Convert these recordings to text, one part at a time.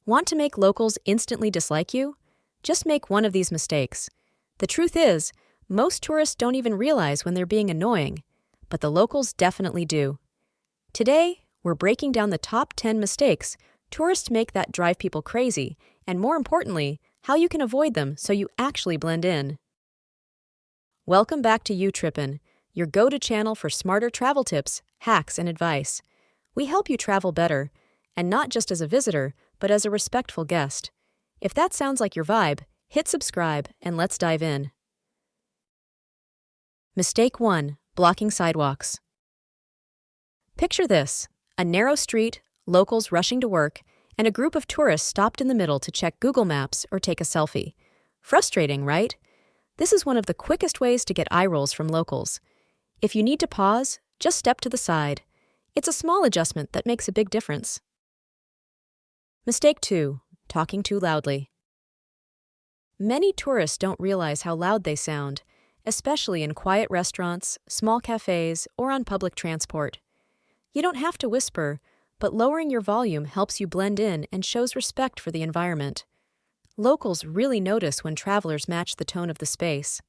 Want to make locals instantly dislike you? Just make one of these mistakes. The truth is, most tourists don't even realize when they're being annoying, but the locals definitely do. Today, we're breaking down the top 10 mistakes tourists make that drive people crazy, and more importantly, how you can avoid them so you actually blend in. Welcome back to UTRPN, your go-to channel for smarter travel tips, hacks, and advice. We help you travel better, and not just as a visitor, but as a respectful guest. If that sounds like your vibe, hit subscribe and let's dive in. Mistake 1. Blocking sidewalks. Picture this: a narrow street, locals rushing to work, and a group of tourists stopped in the middle to check Google Maps or take a selfie. Frustrating, right? This is one of the quickest ways to get eye rolls from locals. If you need to pause, just step to the side. It's a small adjustment that makes a big difference. Mistake 2. Talking too loudly. Many tourists don't realize how loud they sound, especially in quiet restaurants, small cafes, or on public transport. You don't have to whisper, but lowering your volume helps you blend in and shows respect for the environment. Locals really notice when travelers match the tone of the space.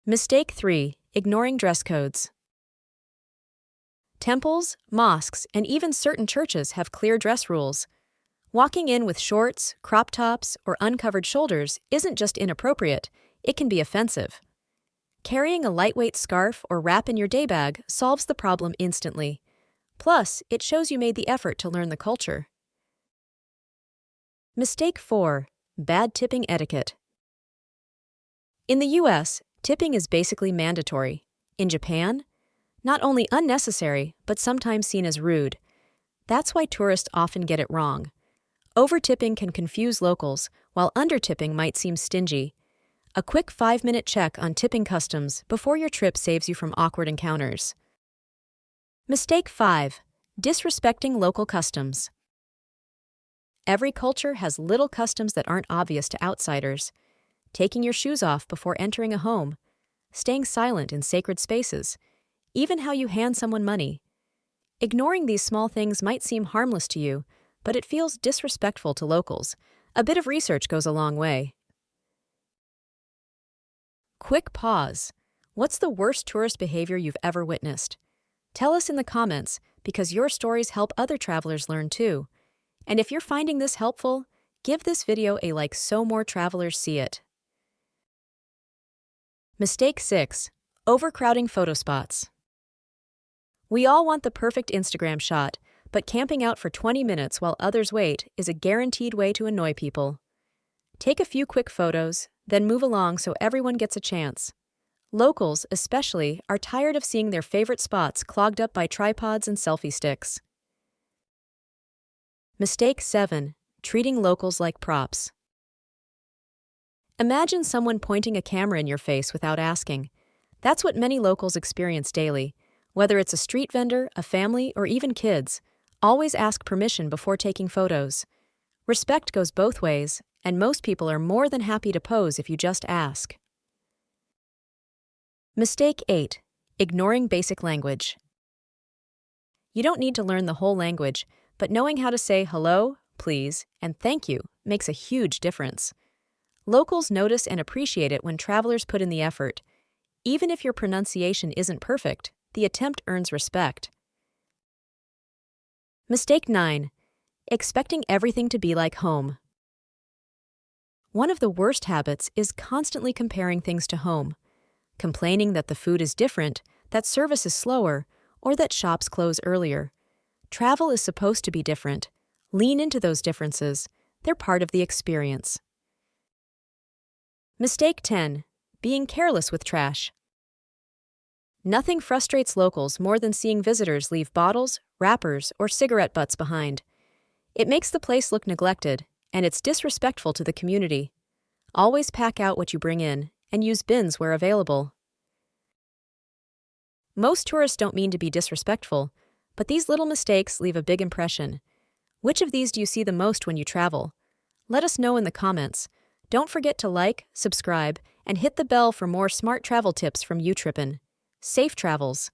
Mistake 3. Ignoring dress codes. Temples, mosques, and even certain churches have clear dress rules. Walking in with shorts, crop tops, or uncovered shoulders isn't just inappropriate, it can be offensive. Carrying a lightweight scarf or wrap in your day bag solves the problem instantly. Plus, it shows you made the effort to learn the culture. Mistake 4. Bad tipping etiquette. In the US, tipping is basically mandatory. In Japan, not only unnecessary, but sometimes seen as rude. That's why tourists often get it wrong. Over-tipping can confuse locals, while under-tipping might seem stingy. A quick 5-minute check on tipping customs before your trip saves you from awkward encounters. Mistake 5. Disrespecting local customs. Every culture has little customs that aren't obvious to outsiders. Taking your shoes off before entering a home, staying silent in sacred spaces, even how you hand someone money. Ignoring these small things might seem harmless to you, but it feels disrespectful to locals. A bit of research goes a long way. Quick pause. What's the worst tourist behavior you've ever witnessed? Tell us in the comments, because your stories help other travelers learn too. And if you're finding this helpful, give this video a like so more travelers see it. Mistake 6. Overcrowding photo spots. We all want the perfect Instagram shot, but camping out for 20 minutes while others wait is a guaranteed way to annoy people. Take a few quick photos, then move along so everyone gets a chance. Locals, especially, are tired of seeing their favorite spots clogged up by tripods and selfie sticks. Mistake 7. Treating locals like props. Imagine someone pointing a camera in your face without asking. That's what many locals experience daily. Whether it's a street vendor, a family, or even kids, always ask permission before taking photos. Respect goes both ways, and most people are more than happy to pose if you just ask. Mistake 8. Ignoring basic language. You don't need to learn the whole language, but knowing how to say hello, please, and thank you makes a huge difference. Locals notice and appreciate it when travelers put in the effort. Even if your pronunciation isn't perfect, the attempt earns respect. Mistake 9. Expecting everything to be like home. One of the worst habits is constantly comparing things to home. Complaining that the food is different, that service is slower, or that shops close earlier. Travel is supposed to be different. Lean into those differences. They're part of the experience. Mistake 10. Being careless with trash. Nothing frustrates locals more than seeing visitors leave bottles, wrappers, or cigarette butts behind. It makes the place look neglected, and it's disrespectful to the community. Always pack out what you bring in, and use bins where available. Most tourists don't mean to be disrespectful, but these little mistakes leave a big impression. Which of these do you see the most when you travel? Let us know in the comments. Don't forget to like, subscribe, and hit the bell for more smart travel tips from UTRPN. Safe travels!